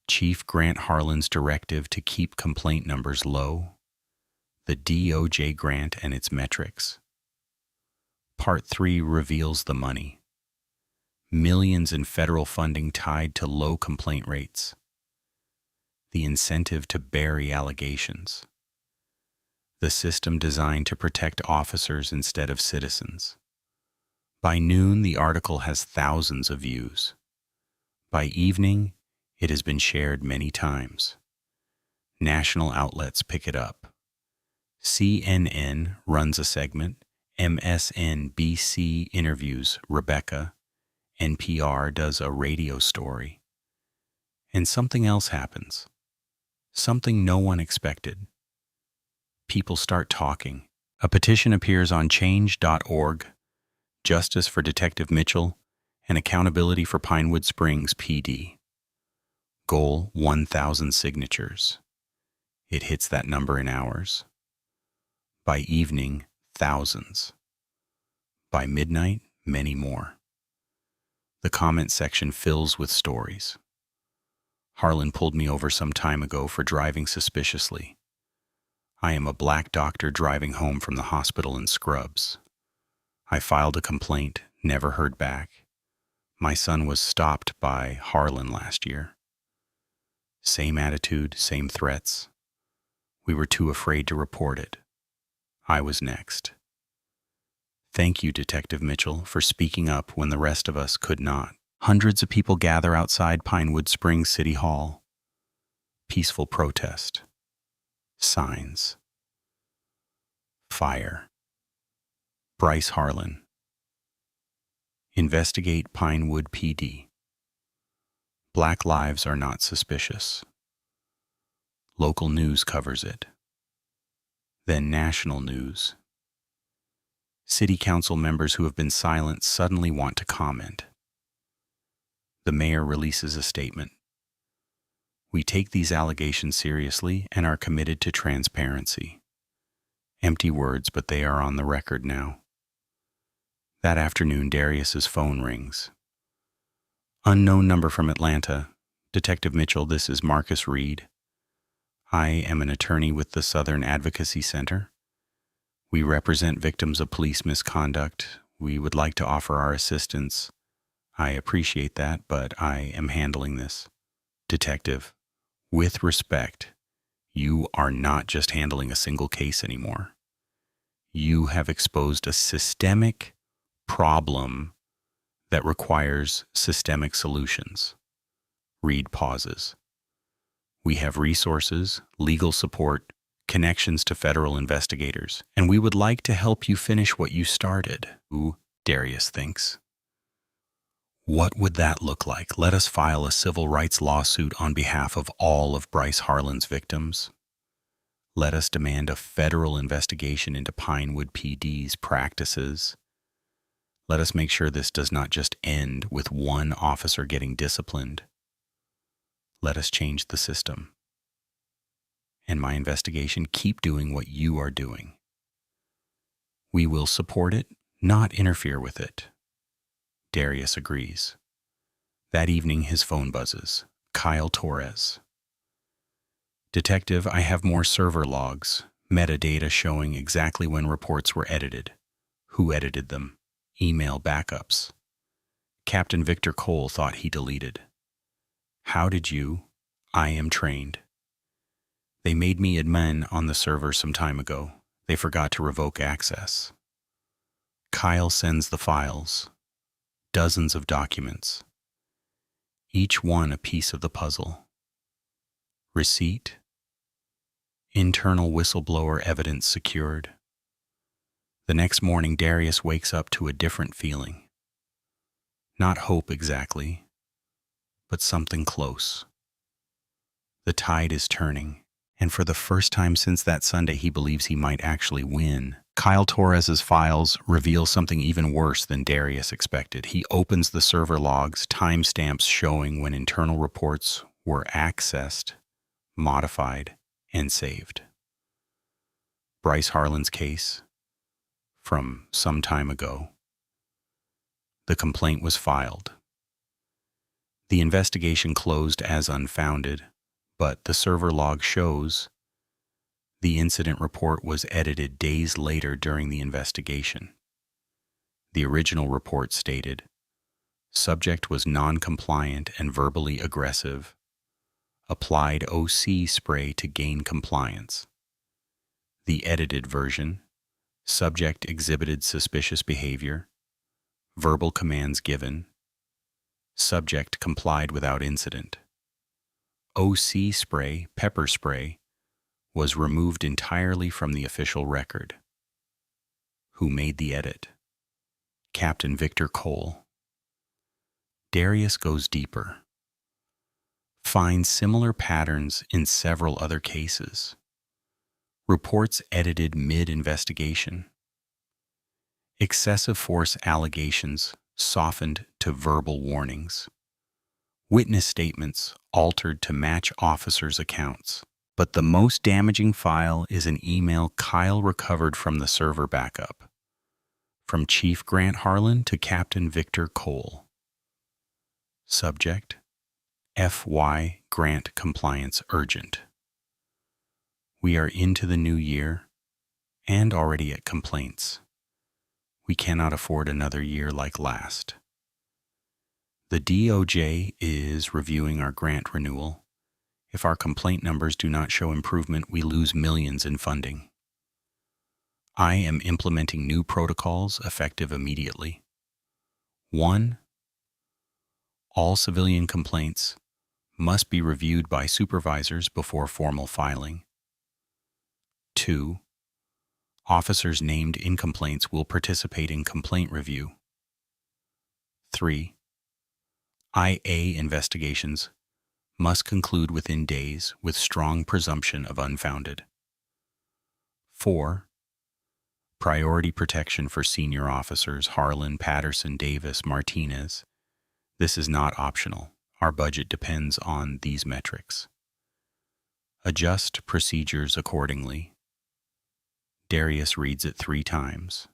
Chief Grant Harlan's directive to keep complaint numbers low. The DOJ grant and its metrics. Part 3 reveals the money. Millions in federal funding tied to low complaint rates. The incentive to bury allegations. The system designed to protect officers instead of citizens. By noon, the article has thousands of views. By evening, it has been shared many times. National outlets pick it up. CNN runs a segment. MSNBC interviews Rebecca. NPR does a radio story. And something else happens. Something no one expected. People start talking. A petition appears on change.org, Justice for Detective Mitchell, and Accountability for Pinewood Springs PD. Goal 1,000 signatures. It hits that number in hours. By evening, thousands. By midnight, many more. The comment section fills with stories. Harlan pulled me over some time ago for driving suspiciously. I am a black doctor driving home from the hospital in scrubs. I filed a complaint, never heard back. My son was stopped by Harlan last year. Same attitude, same threats. We were too afraid to report it. I was next. Thank you, Detective Mitchell, for speaking up when the rest of us could not. Hundreds of people gather outside Pinewood Springs City Hall. Peaceful protest. Signs. Fire. Bryce Harlan. Investigate Pinewood PD. Black lives are not suspicious. Local news covers it. Then national news. City council members who have been silent suddenly want to comment. The mayor releases a statement. We take these allegations seriously and are committed to transparency. Empty words, but they are on the record now. That afternoon, Darius's phone rings. Unknown number from Atlanta. Detective Mitchell, this is Marcus Reed. I am an attorney with the Southern Advocacy Center. We represent victims of police misconduct. We would like to offer our assistance. I appreciate that, but I am handling this. Detective, with respect, you are not just handling a single case anymore. You have exposed a systemic problem that requires systemic solutions. Reed pauses. We have resources, legal support, connections to federal investigators, and we would like to help you finish what you started. Ooh, Darius thinks. What would that look like? Let us file a civil rights lawsuit on behalf of all of Bryce Harlan's victims. Let us demand a federal investigation into Pinewood PD's practices. Let us make sure this does not just end with one officer getting disciplined. Let us change the system. And my investigation, keep doing what you are doing. We will support it, not interfere with it. Darius agrees. That evening, his phone buzzes. Kyle Torres. Detective, I have more server logs, metadata showing exactly when reports were edited, who edited them, email backups. Captain Victor Cole thought he deleted. How did you? I am trained. They made me admin on the server some time ago. They forgot to revoke access. Kyle sends the files, dozens of documents, each one a piece of the puzzle. Receipt, internal whistleblower evidence secured. The next morning, Darius wakes up to a different feeling. Not hope exactly, but something close. The tide is turning, and for the first time since that Sunday, he believes he might actually win. Kyle Torres's files reveal something even worse than Darius expected. He opens the server logs, timestamps showing when internal reports were accessed, modified, and saved. Bryce Harlan's case, from some time ago. The complaint was filed. The investigation closed as unfounded, but the server log shows the incident report was edited days later during the investigation. The original report stated, subject was non-compliant and verbally aggressive, applied OC spray to gain compliance. The edited version, subject exhibited suspicious behavior, verbal commands given, subject complied without incident. OC spray, pepper spray, was removed entirely from the official record. Who made the edit? Captain Victor Cole. Darius goes deeper. Finds similar patterns in several other cases. Reports edited mid-investigation. Excessive force allegations softened to verbal warnings. Witness statements altered to match officers' accounts. But the most damaging file is an email Kyle recovered from the server backup. From Chief Grant Harlan to Captain Victor Cole. Subject: FY Grant Compliance Urgent. We are into the new year and already at complaints. We cannot afford another year like last. The DOJ is reviewing our grant renewal. If our complaint numbers do not show improvement, we lose millions in funding. I am implementing new protocols effective immediately. 1. All civilian complaints must be reviewed by supervisors before formal filing. 2. Officers named in complaints will participate in complaint review. 3. IA investigations must conclude within days with strong presumption of unfounded. 4. Priority protection for senior officers Harlan, Patterson, Davis, Martinez. This is not optional. Our budget depends on these metrics. Adjust procedures accordingly. Darius reads it 3 times.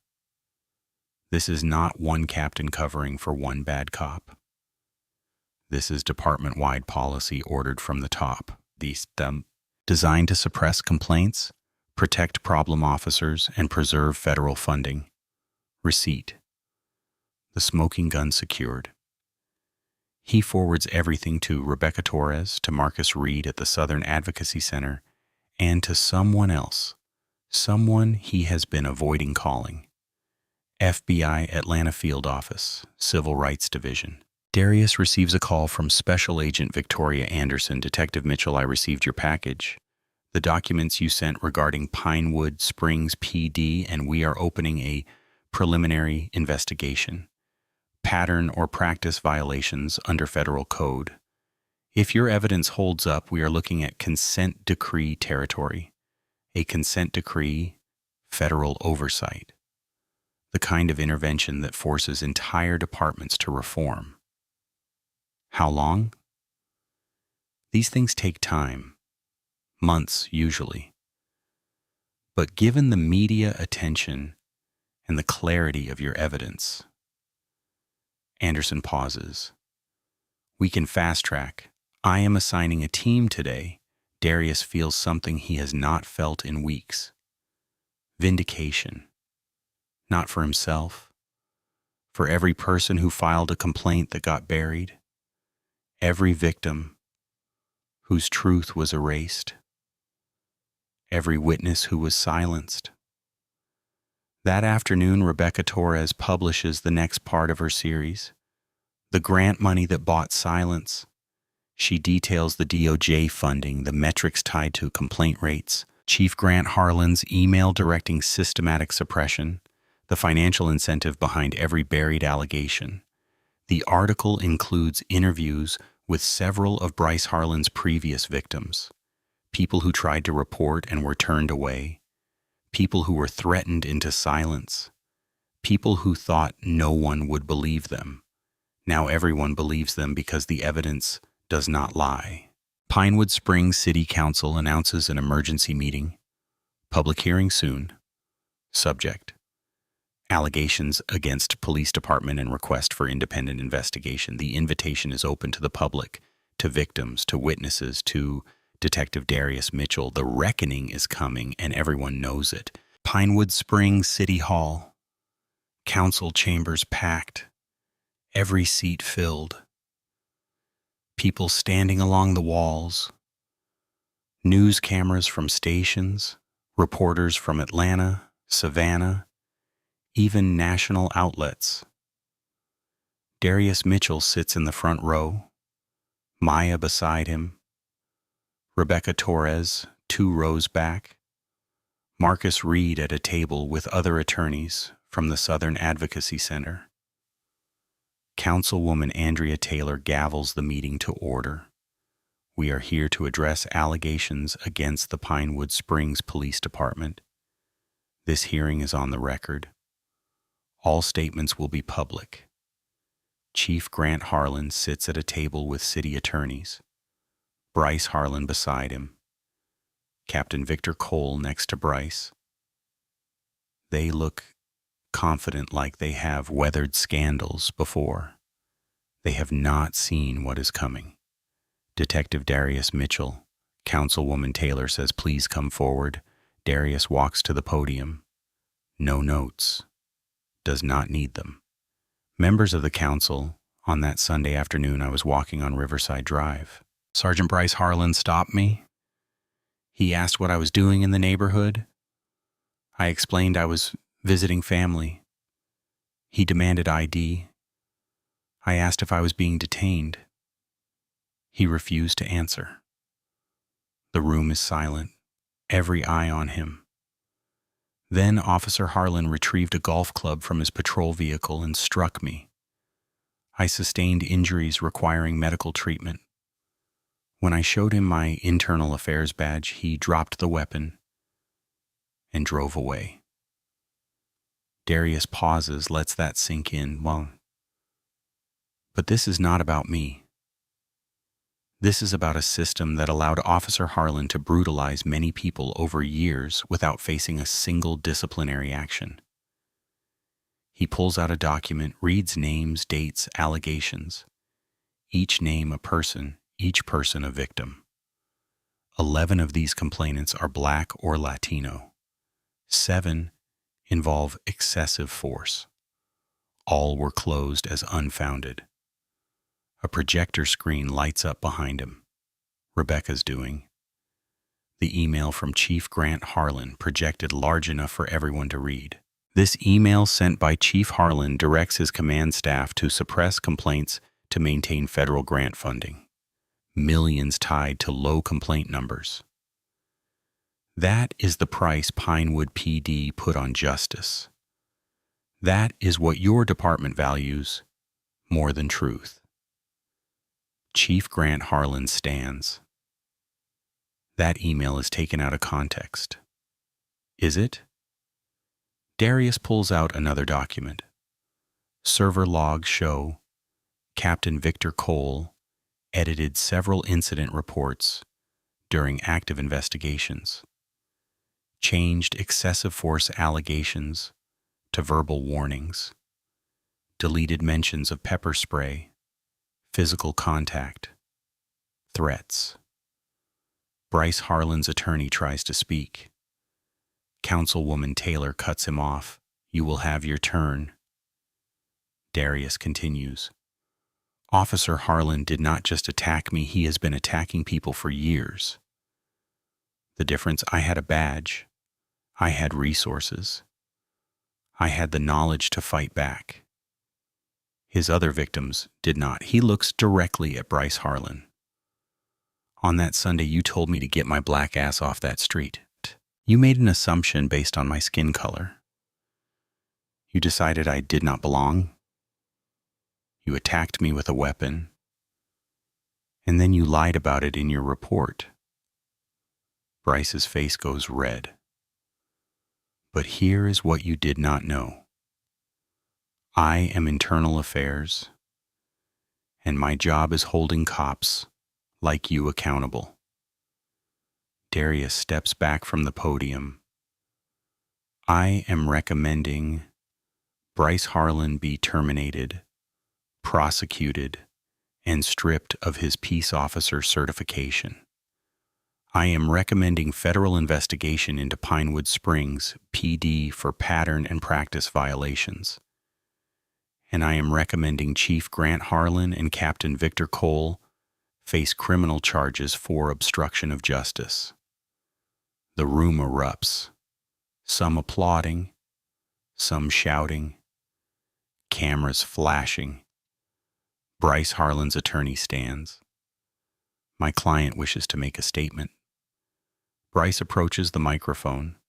This is not one captain covering for one bad cop. This is department-wide policy ordered from the top. Designed to suppress complaints, protect problem officers, and preserve federal funding. Receipt. The smoking gun secured. He forwards everything to Rebecca Torres, to Marcus Reed at the Southern Advocacy Center, and to someone else, someone he has been avoiding calling. FBI Atlanta Field Office, Civil Rights Division. Darius receives a call from Special Agent Victoria Anderson. Detective Mitchell, I received your package. The documents you sent regarding Pinewood Springs PD, and we are opening a preliminary investigation. Pattern or practice violations under federal code. If your evidence holds up, we are looking at consent decree territory. A consent decree, federal oversight. The kind of intervention that forces entire departments to reform. How long? These things take time. Months, usually. But given the media attention and the clarity of your evidence, Anderson pauses. We can fast track. I am assigning a team today. Darius feels something he has not felt in weeks. Vindication. Not for himself. For every person who filed a complaint that got buried. Every victim whose truth was erased. Every witness who was silenced. That afternoon, Rebecca Torres publishes the next part of her series, The Grant Money That Bought Silence. She details the DOJ funding, the metrics tied to complaint rates, Chief Grant Harlan's email directing systematic suppression, the financial incentive behind every buried allegation. The article includes interviews with several of Bryce Harlan's previous victims, people who tried to report and were turned away, people who were threatened into silence, people who thought no one would believe them. Now everyone believes them because the evidence does not lie. Pinewood Springs City Council announces an emergency meeting. Public hearing soon. Subject: allegations against police department and request for independent investigation. The invitation is open to the public, to victims, to witnesses, to Detective Darius Mitchell. The reckoning is coming, and everyone knows it. Pinewood Springs City Hall. Council chambers packed. Every seat filled. People standing along the walls. News cameras from stations. Reporters from Atlanta, Savannah, even national outlets. Darius Mitchell sits in the front row. Maya beside him. Rebecca Torres, 2 rows back. Marcus Reed at a table with other attorneys from the Southern Advocacy Center. Councilwoman Andrea Taylor gavels the meeting to order. We are here to address allegations against the Pinewood Springs Police Department. This hearing is on the record. All statements will be public. Chief Grant Harlan sits at a table with city attorneys. Bryce Harlan beside him. Captain Victor Cole next to Bryce. They look confident, like they have weathered scandals before. They have not seen what is coming. Detective Darius Mitchell, Councilwoman Taylor says, please come forward. Darius walks to the podium. No notes. Does not need them. Members of the council, on that Sunday afternoon I was walking on Riverside Drive. Sergeant Bryce Harlan stopped me. He asked what I was doing in the neighborhood. I explained I was visiting family. He demanded ID. I asked if I was being detained. He refused to answer. The room is silent, every eye on him. Then Officer Harlan retrieved a golf club from his patrol vehicle and struck me. I sustained injuries requiring medical treatment. When I showed him my internal affairs badge, he dropped the weapon and drove away. Darius pauses, lets that sink in. Well, but this is not about me. This is about a system that allowed Officer Harlan to brutalize many people over years without facing a single disciplinary action. He pulls out a document, reads names, dates, allegations. Each name a person, each person a victim. 11 of these complainants are Black or Latino. 7 involve excessive force. All were closed as unfounded. A projector screen lights up behind him. Rebecca's doing. The email from Chief Grant Harlan projected large enough for everyone to read. This email sent by Chief Harlan directs his command staff to suppress complaints to maintain federal grant funding. Millions tied to low complaint numbers. That is the price Pinewood PD put on justice. That is what your department values more than truth. Chief Grant Harlan stands. That email is taken out of context. Is it? Darius pulls out another document. Server logs show Captain Victor Cole edited several incident reports during active investigations, changed excessive force allegations to verbal warnings, deleted mentions of pepper spray, physical contact, threats. Bryce Harlan's attorney tries to speak. Councilwoman Taylor cuts him off. "You will have your turn." Darius continues. "Officer Harlan did not just attack me, he has been attacking people for years. The difference, I had a badge. I had resources. I had the knowledge to fight back. His other victims did not." He looks directly at Bryce Harlan. "On that Sunday, you told me to get my black ass off that street. You made an assumption based on my skin color. You decided I did not belong. You attacked me with a weapon. And then you lied about it in your report." Bryce's face goes red. "But here is what you did not know. I am internal affairs, and my job is holding cops like you accountable." Darius steps back from the podium. "I am recommending Bryce Harlan be terminated, prosecuted, and stripped of his peace officer certification. I am recommending federal investigation into Pinewood Springs PD for pattern and practice violations. And I am recommending Chief Grant Harlan and Captain Victor Cole face criminal charges for obstruction of justice." The room erupts, some applauding, some shouting, cameras flashing. Bryce Harlan's attorney stands. "My client wishes to make a statement." Bryce approaches the microphone,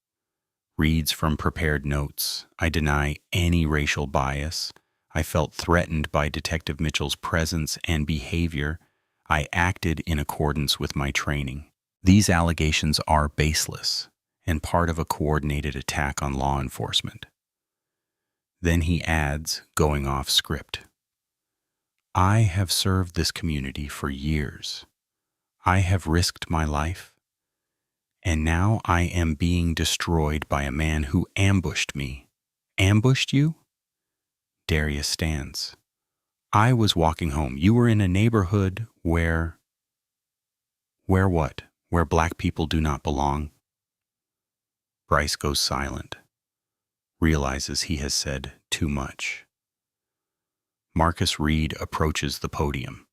reads from prepared notes. "I deny any racial bias. I felt threatened by Detective Mitchell's presence and behavior. I acted in accordance with my training. These allegations are baseless and part of a coordinated attack on law enforcement." Then he adds, going off script, "I have served this community for years. I have risked my life, and now I am being destroyed by a man who ambushed me." "Ambushed you?" Darius stands. "I was walking home. You were in a neighborhood where what? Where black people do not belong." Bryce goes silent, realizes he has said too much. Marcus Reed approaches the podium.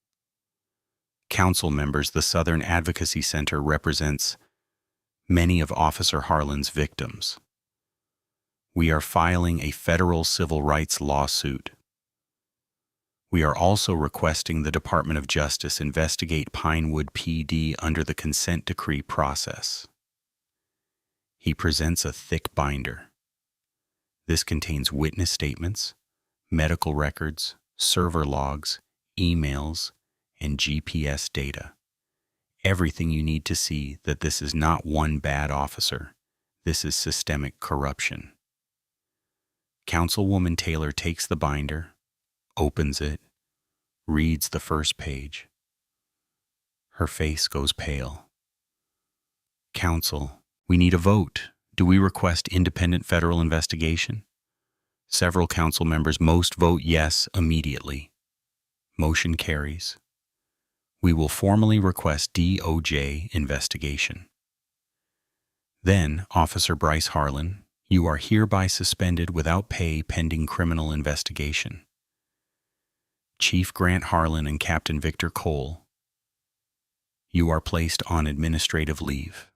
"Council members, the Southern Advocacy Center represents many of Officer Harlan's victims. We are filing a federal civil rights lawsuit. We are also requesting the Department of Justice investigate Pinewood PD under the consent decree process." He presents a thick binder. This contains witness statements, medical records, server logs, emails, and GPS data. Everything you need to see that this is not one bad officer. This is systemic corruption. Councilwoman Taylor takes the binder, opens it, reads the first page. Her face goes pale. "Council, we need a vote. Do we request independent federal investigation?" Several council members, most vote yes immediately. Motion carries. "We will formally request DOJ investigation." Then, Officer Bryce Harlan, you are hereby suspended without pay pending criminal investigation. Chief Grant Harlan and Captain Victor Cole, you are placed on administrative leave.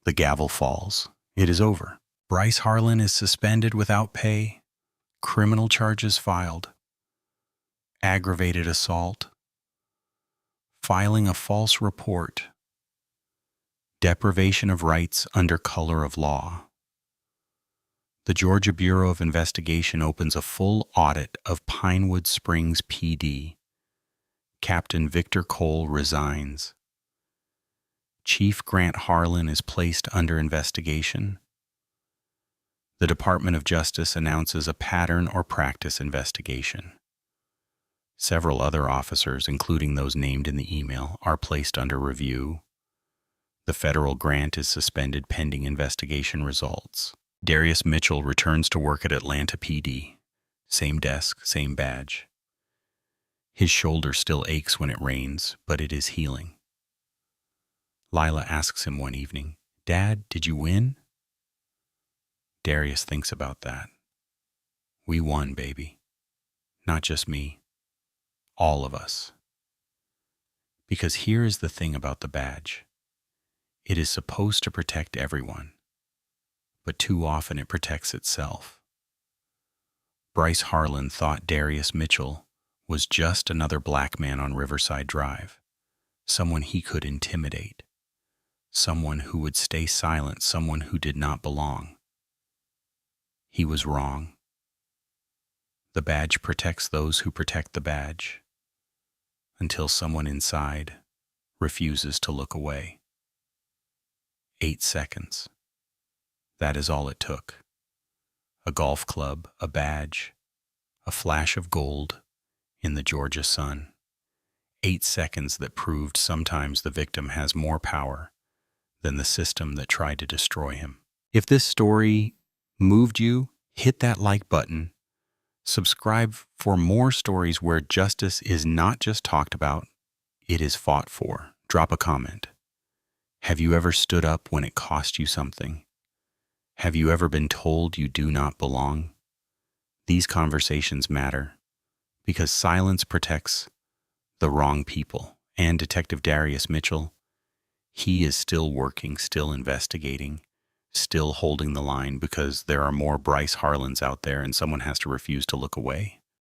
The gavel falls. It is over. Bryce Harlan is suspended without pay, criminal charges filed, aggravated assault, filing a false report, deprivation of rights under color of law. The Georgia Bureau of Investigation opens a full audit of Pinewood Springs PD. Captain Victor Cole resigns. Chief Grant Harlan is placed under investigation. The Department of Justice announces a pattern or practice investigation. Several other officers, including those named in the email, are placed under review. The federal grant is suspended pending investigation results. Darius Mitchell returns to work at Atlanta PD. Same desk, same badge. His shoulder still aches when it rains, but it is healing. Lila asks him one evening, "Dad, did you win?" Darius thinks about that. We won, baby. Not just me. All of us. Because here is the thing about the badge. It is supposed to protect everyone, but too often it protects itself. Bryce Harlan thought Darius Mitchell was just another black man on Riverside Drive, someone he could intimidate, someone who would stay silent, someone who did not belong. He was wrong. The badge protects those who protect the badge, until someone inside refuses to look away. 8 seconds. That is all it took. A golf club, a badge, a flash of gold in the Georgia sun. 8 seconds that proved sometimes the victim has more power than the system that tried to destroy him. If this story moved you, hit that like button. Subscribe for more stories where justice is not just talked about, it is fought for. Drop a comment. Have you ever stood up when it cost you something? Have you ever been told you do not belong? These conversations matter because silence protects the wrong people. And Detective Darius Mitchell, he is still working, still investigating, still holding the line because there are more Bryce Harlans out there and someone has to refuse to look away.